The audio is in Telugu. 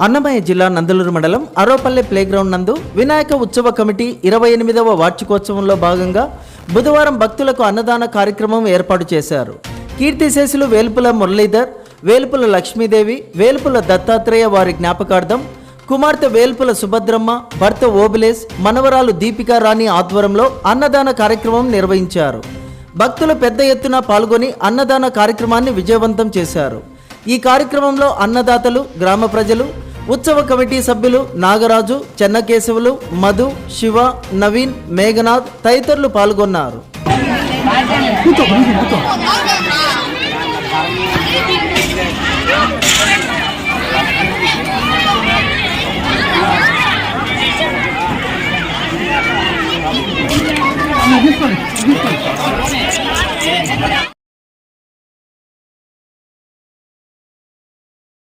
అన్నమయ్య జిల్లా నందలూరు మండలం అరోపల్లె ప్లేగ్రౌండ్ నందు వినాయక ఉత్సవ కమిటీ 28వ వార్షికోత్సవంలో భాగంగా బుధవారం భక్తులకు అన్నదాన కార్యక్రమం ఏర్పాటు చేశారు. కీర్తిశేషులు వేల్పుల మురళీధర్, వేల్పుల లక్ష్మీదేవి, వేల్పుల దత్తాత్రేయ వారి జ్ఞాపకార్థం కుమార్తె వేల్పుల సుభద్రమ్మ, భర్త ఓబులేస్, మనవరాలు దీపికా రాణి ఆధ్వర్యంలో అన్నదాన కార్యక్రమం నిర్వహించారు. భక్తులు పెద్ద ఎత్తున పాల్గొని అన్నదాన కార్యక్రమాన్ని విజయవంతం చేశారు. ఈ కార్యక్రమంలో అన్నదాతలు, గ్రామ ప్రజలు, ఉత్సవ కమిటీ సభ్యులు నాగరాజు, చెన్నకేశవులు, మధు, శివ, నవీన్, మేఘనాథ్ తదితరులు పాల్గొన్నారు. తీసుకోండి.